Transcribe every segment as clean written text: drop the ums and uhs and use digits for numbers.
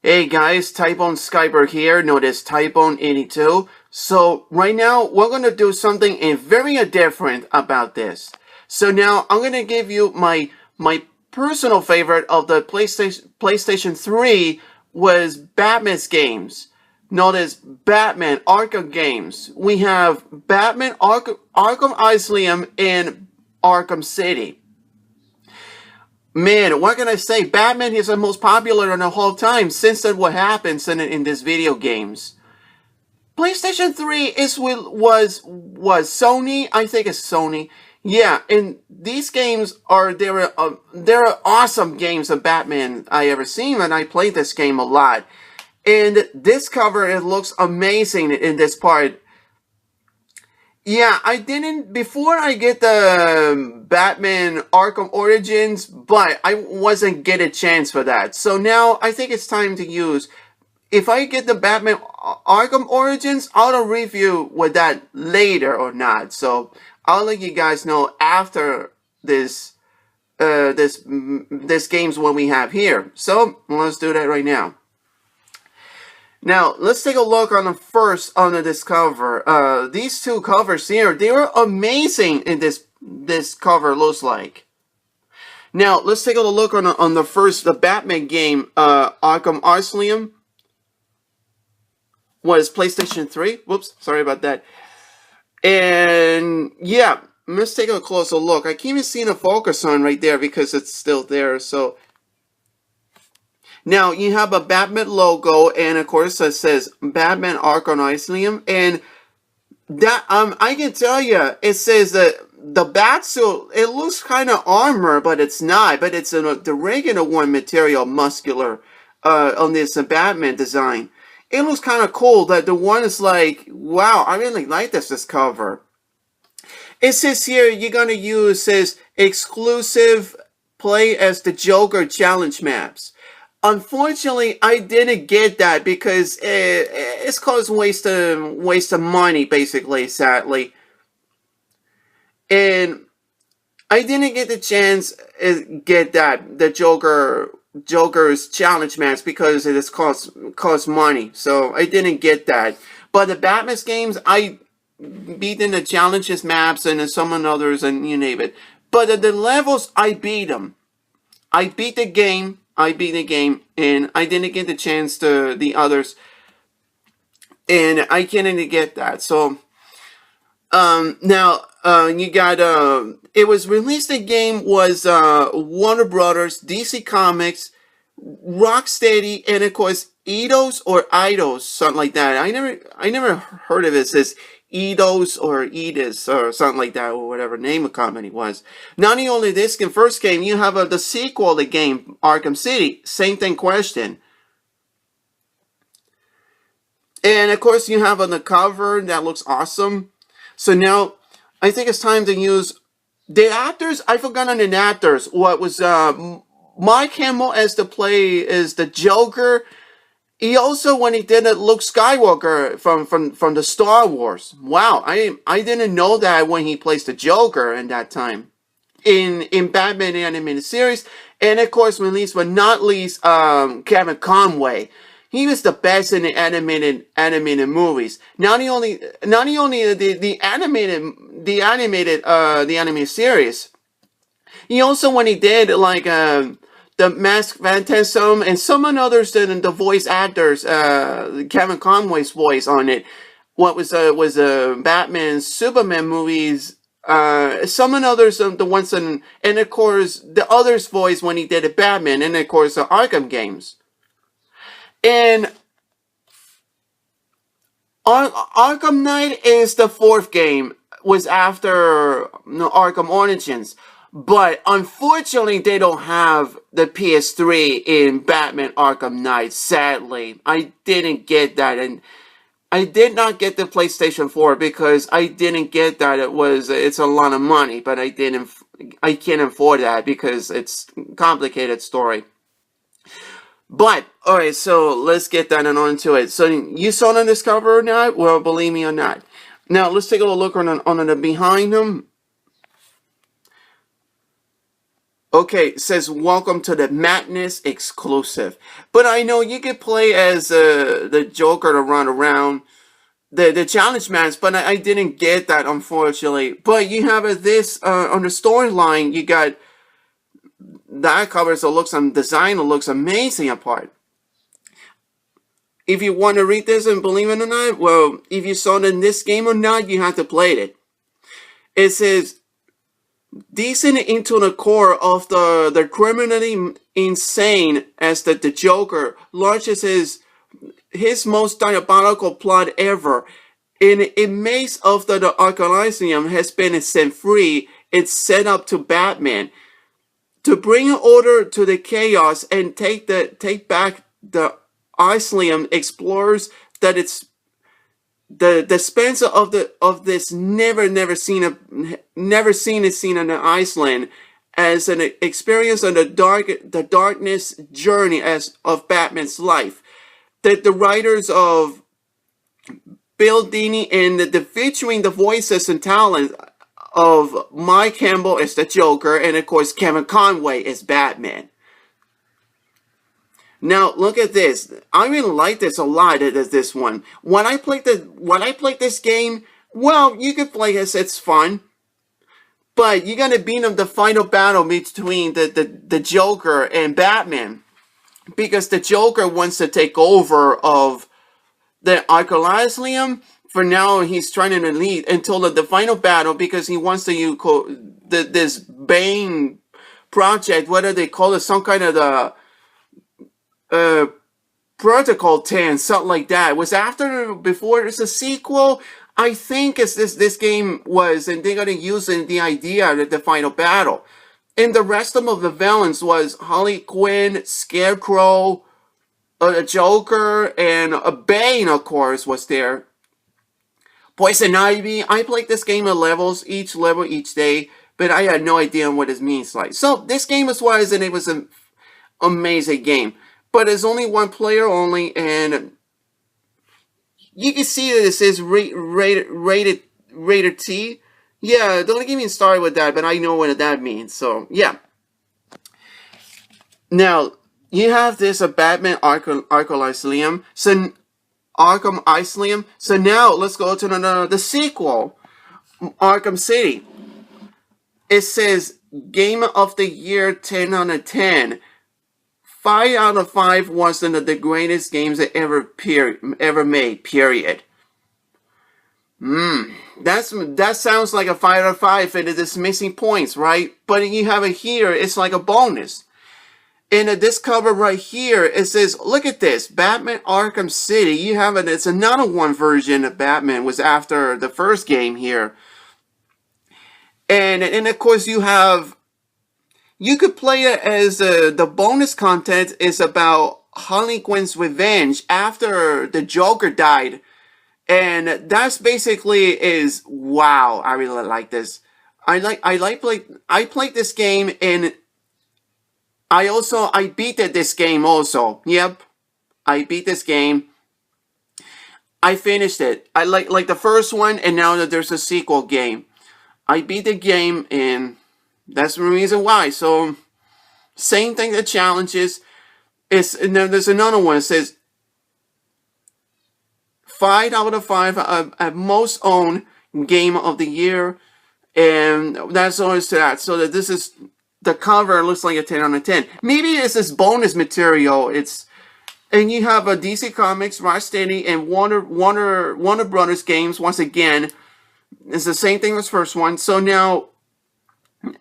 Hey guys, Typone Skyper here, known as Typone82. So right now we're going to do something very different about this. So now I'm going to give you my personal favorite of the PlayStation 3 was Batman's games, known as Batman Arkham Games. We have Batman Arkham Asylum and Arkham City. Man, what can I say? Batman is the most popular in the whole time since then what happens in these video games. PlayStation 3 was Sony. I think it's Sony. Yeah, and these games they're awesome games of Batman I ever seen, and I played this game a lot. And this cover, it looks amazing in this part. Yeah, I didn't, before I get the Batman Arkham Origins, but I wasn't get a chance for that. So now I think it's time to use, if I get the Batman Arkham Origins, I'll review with that later or not. So I'll let you guys know after this games what we have here. So let's do that right now. Now, let's take a look on this cover. These two covers here, they were amazing in this cover looks like. Now, let's take a look on the Batman game, Arkham Asylum. Was PlayStation 3. Whoops, sorry about that. And, yeah, let's take a closer look. I can't even see the focus on right there because it's still there, so... Now, you have a Batman logo, and of course it says Batman Arkham Asylum, and that, I can tell you, it says that the Batsuit, it looks kind of armor, but it's not, but it's the regular one material, muscular, on this Batman design. It looks kind of cool, that the one is like, wow, I really like this cover. It says here, you're gonna use, says, exclusive play as the Joker challenge maps. Unfortunately, I didn't get that because it's caused waste of money, basically, sadly. And I didn't get the chance to get the Joker's challenge match because it has cost money. So I didn't get that. But the Batman's games, I beat in the challenges maps and some others and you name it. But at the levels, I beat them. I beat the game, and I didn't get the chance to the others. And I couldn't get that. So, now, you got, it was released, the game was, Warner Brothers, DC Comics, Rocksteady, and of course, Eidos, something like that. I never heard of it. It says Eidos or Edis or something like that, or whatever name of company was. Not only this first game, you have the sequel, the game Arkham City. Same thing question. And of course, you have on the cover that looks awesome. So now, I think it's time to use the actors. I forgot on the actors. What was Mark Hamill as the Joker. He also, when he did Luke Skywalker from the Star Wars. Wow, I didn't know that when he plays the Joker in that time. In Batman animated series. And of course, released but not least, Kevin Conway. He was the best in the animated movies. Not only the animated series. He also, when he did like the Masked Phantasm, and some others than the voice actors, Kevin Conway's voice on it. What was Batman, Superman movies, some others, the ones and of course the others' voice when he did a Batman, and of course the Arkham games. And Arkham Knight is the fourth game, was after Arkham Origins. But unfortunately, they don't have the PS3 in Batman Arkham Knight, sadly. I didn't get that, and I did not get the PlayStation 4 because I didn't get that. It's a lot of money, but I can't afford that because it's a complicated story. But, alright, so let's get that on to it. So, you saw on this cover or not? Well, believe me or not. Now, let's take a look on the behind them. Okay, it says welcome to the Madness exclusive. But I know you can play as the Joker to run around the challenge match, but I didn't get that, unfortunately. But you have this on the storyline. You got that covers the looks and design looks amazing apart. If you want to read this and believe it or not, well, if you saw it in this game or not, you have to play it. It says decent into the core of the criminally insane as the Joker launches his most diabolical plot ever. In a maze of the Arkham has been set free. It's set up to Batman to bring order to the chaos and take back the Asylum. Explores that it's the dispenser of this never seen a scene on the Iceland as an experience on the darkness journey as of Batman's life. That the writers of Bill Dini and the featuring the voices and talent of Mike Campbell as the Joker, and of course Kevin Conway as Batman. Now look at this. I really like this a lot. This one. When I played this game, well, you can play this. It's fun, but you're gonna beat the final battle between the Joker and Batman, because the Joker wants to take over of the Arkham. For now, he's trying to lead until the final battle, because he wants to this Bane project, whether they call it some kind of the Protocol 10, something like that. It was before there's a sequel. I think it's this game was, and they're gonna use the idea of the final battle. And the rest of the villains was Harley Quinn, Scarecrow, a Joker, and a Bane, of course, was there. Poison Ivy. I played this game at levels, each level each day, but I had no idea what it means like. So this game was, and it was an amazing game. But it's only one player only, and you can see that it says rated T. Yeah, don't get me started with that, but I know what that means. So yeah. Now you have this Batman Arkham Asylum. So Arkham Asylum. So now let's go to the sequel, Arkham City. It says Game of the Year 10 out of 10. 5 out of 5 was one of the greatest games that ever made. Period. That sounds like a 5 out of 5, and it is missing points, right? But you have it here. It's like a bonus. In this cover right here, it says, look at this, Batman Arkham City. You have it, it's another one version of Batman, was after the first game here. And of course you could play it as, the bonus content is about Harley Quinn's revenge after the Joker died. And that's basically is, wow, I really like this. I played this game, and I beat this game also. Yep. I beat this game. I finished it. I like the first one, and now that there's a sequel game. I beat the game, and that's the reason why. So, same thing, the challenges. And then there's another one. It says 5 out of 5 at most owned game of the year. And that's always that. So that this is, the cover looks like a 10 out of 10. Maybe it's this bonus material. And you have a DC Comics, Rocksteady, and Warner Brothers games. Once again, it's the same thing as the first one. So now,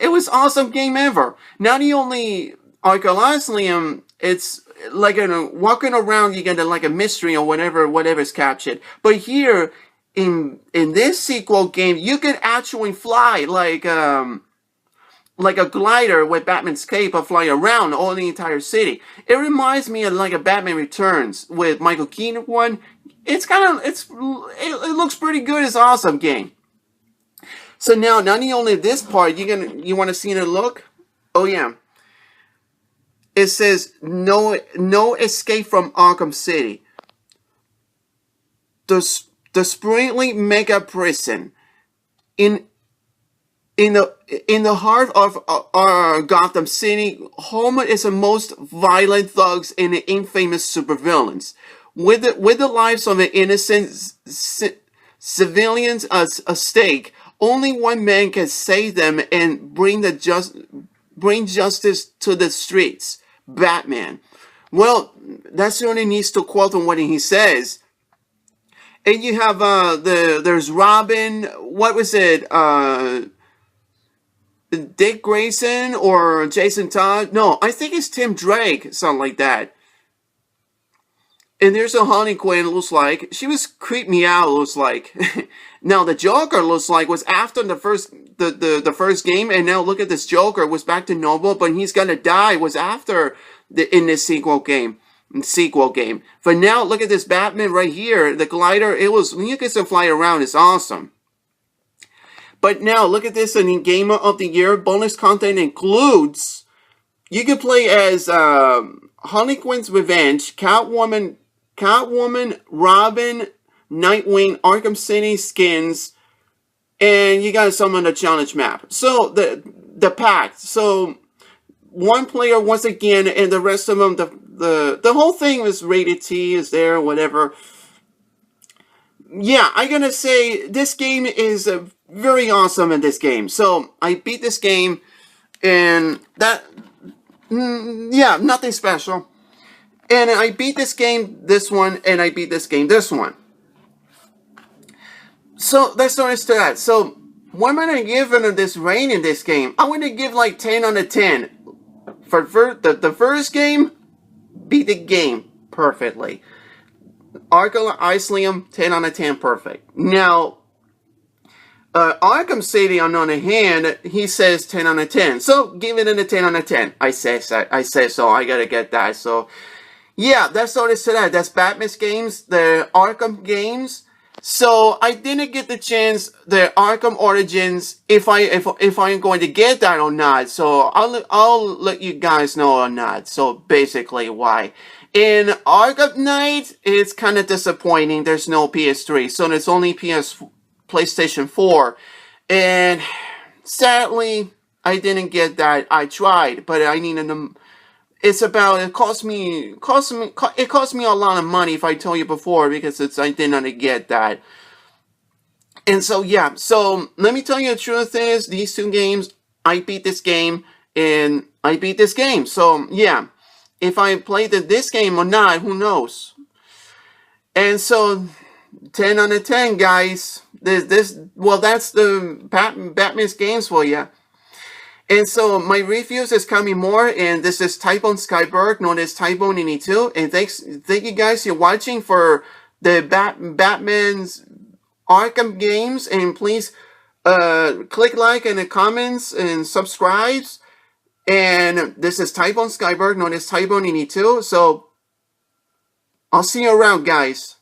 it was awesome game ever. Not the only Arkham, it's like walking around, you get like a mystery or whatever's captured. But here, in this sequel game, you can actually fly like a glider with Batman's cape of flying around all the entire city. It reminds me of like a Batman Returns with Michael Keaton one. It looks pretty good. It's an awesome game. So now, not only this part, you want to see the look? Oh yeah. It says no escape from Arkham City. The sprawling mega prison. In in the heart of Gotham City, home is the most violent thugs and infamous supervillains. With the lives of an innocent civilians at stake, only one man can save them and bring justice to the streets. Batman. Well, that certainly needs to quote on what he says. And you have there's Robin. What was it? Dick Grayson or Jason Todd? No, I think it's Tim Drake, something like that. And there's a Harley Quinn, looks like. She was creeped me out, looks like. Now the Joker looks like was after the first game, and now look at this Joker was back to normal, but he's gonna die was after in this sequel game. But now look at this Batman right here, the glider. You can fly around. It's awesome. But now look at this in Gamer of the Year. Bonus content includes you can play as Harley Quinn's Revenge, Catwoman, Robin, Nightwing, Arkham City skins, and you got some on the challenge map. So the pack. So one player once again, and the rest of them, the whole thing was rated T, is there, whatever. Yeah, I'm gonna say this game is very awesome in this game. So I beat this game, and that, yeah, nothing special. And I beat this game, this one, and I beat this game, this one. So let's start to that. So what am I gonna give this rating in this game? I'm gonna give like 10 out of 10. For the first game, beat the game perfectly. Asylum, 10 out of 10, perfect. Now, Arkham City, on the other hand, he says 10 out of 10. So, give it a 10 out of 10. I say so. I gotta get that. So, yeah, that's all this to that. That's Batman's games, the Arkham games. So, I didn't get the chance, the Arkham Origins, if I'm going to get that or not. So, I'll let you guys know or not. So, basically, why. In Arkham Knight, it's kind of disappointing. There's no PS3, so there's only PlayStation 4. And sadly, I didn't get that. I tried, but I needed them. It cost me a lot of money, if I told you before, because I didn't get that. And so, yeah, so let me tell you the truth is, these two games, I beat this game, and I beat this game. So, yeah, if I played this game or not, who knows? And so, 10 out of 10, guys. Well, that's the Batman's games for you. And so my reviews is coming more, and this is Typhon Skyberg, known as Typhon82, and thank you guys for watching for the Batman's Arkham games, and please click like in the comments and subscribe. And this is Typhon Skyberg, known as Typhon82. So I'll see you around, guys.